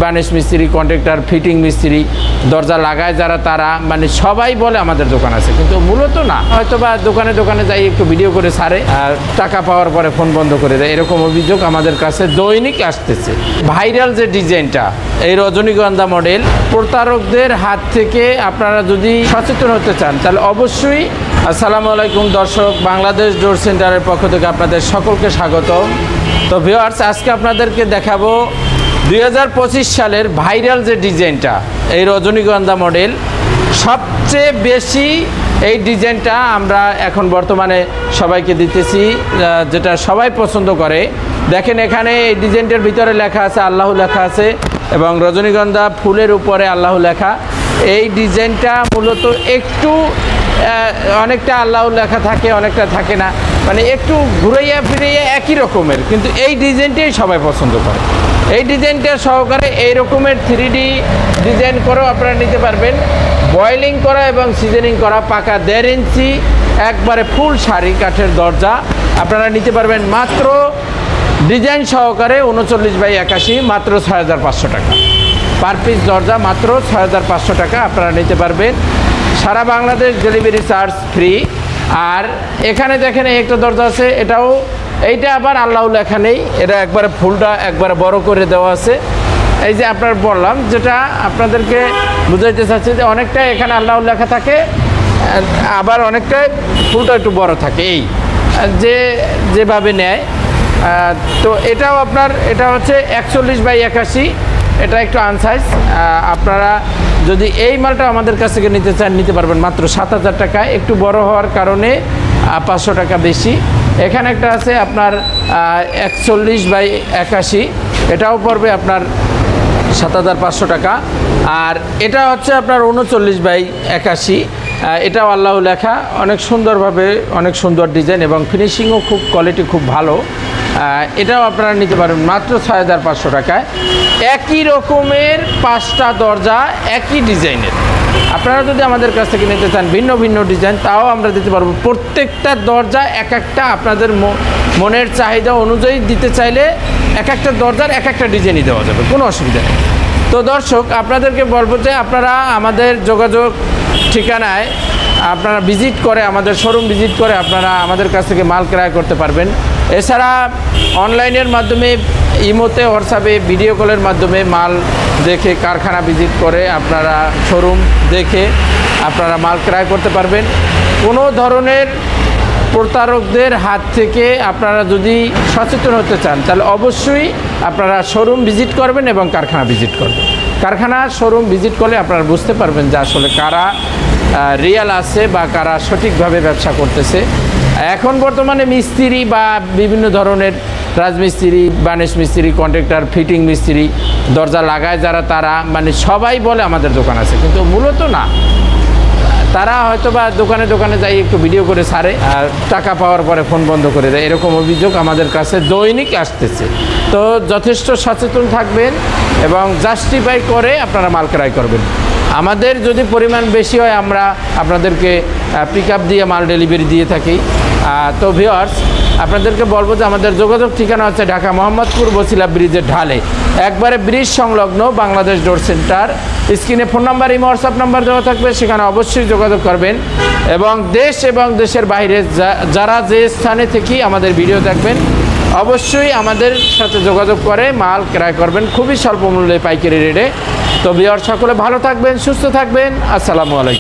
Varnish মিস্ত্রি, contractor, fitting মিস্ত্রি, দরজা লাগায় যারা তারা মানে সবাই বলে আমাদের দোকান আছে, কিন্তু মূলত না। হয়তো বা দোকানে দোকানে যাই একটু ভিডিও করে ছাড়ে আর টাকা পাওয়ার পরে ফোন বন্ধ করে দেয়, এরকম অভিযোগ আমাদের কাছে দৈনিক আসতেছে। ভাইরাল যে ডিজাইনটা, এই রজনীগন্ধা মডেল, প্রতারকদের হাত থেকে আপনারা যদি সচেতন হতে চান তাহলে অবশ্যই। আসসালামু আলাইকুম দর্শক, বাংলাদেশ ডোর সেন্টারের পক্ষ থেকে আপনাদের সকলকে স্বাগতম। তো ভিউয়ার্স, আজকে আপনাদেরকে দেখাবো 2025 সালের ভাইরাল যে ডিজাইনটা, এই রজনীগন্ধা মডেল। সবচেয়ে বেশি এই ডিজাইনটা আমরা এখন বর্তমানে সবাইকে দিতেছি, যেটা সবাই পছন্দ করে। দেখেন, এখানে এই ডিজাইনটার ভিতরে লেখা আছে আল্লাহ লেখা আছে এবং রজনীগন্ধা ফুলের উপরে আল্লাহ লেখা। এই ডিজাইনটা মূলত একটু অনেকটা আল্লাহ লেখা থাকে, অনেকটা থাকে না, মানে একটু ঘুরাইয়া ফিরাইয়া একই রকমের, কিন্তু এই ডিজাইনটাই সবাই পছন্দ করে। এই ডিজাইনটা সহকারে এই রকমের 3D ডিজাইন করেও আপনারা নিতে পারবেন। বয়েলিং করা এবং সিজনিং করা পাকা 1.5 ইঞ্চি একবারে ফুল শাড়ি কাঠের দরজা আপনারা নিতে পারবেন মাত্র ডিজাইন সহকারে 39x81, মাত্র 6500 টাকা পার পিস দরজা, মাত্র 6500 টাকা আপনারা নিতে পারবেন। সারা বাংলাদেশ ডেলিভারি চার্জ ফ্রি। আর এখানে দেখেন একটা দরজা আছে, এইটা আবার আল্লাহ লেখা নেই, এটা একবারে ফুলটা একবারে বড় করে দেওয়া আছে। এই যে আপনার বললাম, যেটা আপনাদেরকে বুঝাইতে চাচ্ছি যে অনেকটা এখানে আল্লাহ লেখা থাকে, আবার অনেকটাই ফুলটা একটু বড় থাকে, এই যেভাবে নেয়। তো এটাও আপনার, এটা হচ্ছে 41x81, এটা একটু আনসাইজ। আপনারা যদি এই মালটা আমাদের কাছ থেকে নিতে চান নিতে পারবেন মাত্র 7000 টাকায়, একটু বড় হওয়ার কারণে 500 টাকা বেশি। এখানে একটা আছে আপনার 41x81, এটাও পড়বে আপনার 7500 টাকা। আর এটা হচ্ছে আপনার 39x81, এটাও আল্লাহ লেখা, অনেক সুন্দরভাবে, অনেক সুন্দর ডিজাইন এবং ফিনিশিংও খুব, কোয়ালিটি খুব ভালো। এটাও আপনারা নিতে পারবেন মাত্র 6500 টাকায়। একই রকমের 5টা দরজা একই ডিজাইনের। আপনারা যদি আমাদের কাছ থেকে নিতে চান ভিন্ন ভিন্ন ডিজাইন, তাও আমরা দিতে পারবো। প্রত্যেকটা দরজা এক একটা আপনাদের মনের চাহিদা অনুযায়ী দিতে চাইলে এক একটা দরজার এক একটা ডিজাইনই দেওয়া যাবে, কোনো অসুবিধা নেই। তো দর্শক, আপনাদেরকে বলবো যে আপনারা আমাদের যোগাযোগ ঠিকানায় আপনারা ভিজিট করে, আমাদের শোরুম ভিজিট করে আপনারা আমাদের কাছ থেকে মাল ক্রয় করতে পারবেন। এছাড়া অনলাইনের মাধ্যমে, ইমোতে, হোয়াটসঅ্যাপে, ভিডিও কলের মাধ্যমে মাল দেখে, কারখানা ভিজিট করে আপনারা শোরুম দেখে আপনারা মাল ক্রয় করতে পারবেন। কোনো ধরনের প্রতারকদের হাত থেকে আপনারা যদি সচেতন হতে চান তাহলে অবশ্যই আপনারা শোরুম ভিজিট করবেন এবং কারখানা ভিজিট করবেন। কারখানা, শোরুম ভিজিট করলে আপনারা বুঝতে পারবেন যে আসলে কারা রিয়াল আছে বা কারা সঠিকভাবে ব্যবসা করতেছে। এখন বর্তমানে মিস্ত্রি বা বিভিন্ন ধরনের রাজমিস্ত্রি, বানিশ মিস্ত্রি, কন্ট্রাক্টর, ফিটিং মিস্ত্রি, দরজা লাগায় যারা তারা মানে সবাই বলে আমাদের দোকান আছে, কিন্তু মূলত না। তারা হয়তো বা দোকানে দোকানে যাই একটু ভিডিও করে ছাড়ে আর টাকা পাওয়ার পরে ফোন বন্ধ করে দেয়, এরকম অভিযোগ আমাদের কাছে দৈনিক আসতেছে। তো যথেষ্ট সচেতন থাকবেন এবং জাস্টিফাই করে আপনারা মাল ক্রয় করবেন। আমাদের যদি পরিমাণ বেশি হয় আমরা আপনাদেরকে পিক আপ দিয়ে মাল ডেলিভারি দিয়ে থাকি। তো ভিউয়ার্স, আপনাদেরকে বলবো যে আমাদের যোগাযোগ ঠিকানা হচ্ছে ঢাকা মোহাম্মদপুর বছিলা ব্রিজের ঢালে, একবারে ব্রিজ সংলগ্ন বাংলাদেশ ডোর সেন্টার। স্ক্রিনে ফোন নাম্বার, এই হোয়াটসঅ্যাপ নাম্বার দেওয়া থাকবে, সেখানে অবশ্যই যোগাযোগ করবেন। এবং দেশ এবং দেশের বাইরে যারা যে স্থানে থেকেই আমাদের ভিডিও দেখবেন, অবশ্যই আমাদের সাথে যোগাযোগ করে মাল ক্রয় করবেন খুবই স্বল্প মূল্যে, পাইকারি রেটে। তো ভিউয়ার্স, সকলে ভালো থাকবেন, সুস্থ থাকবেন। আসসালামু আলাইকুম।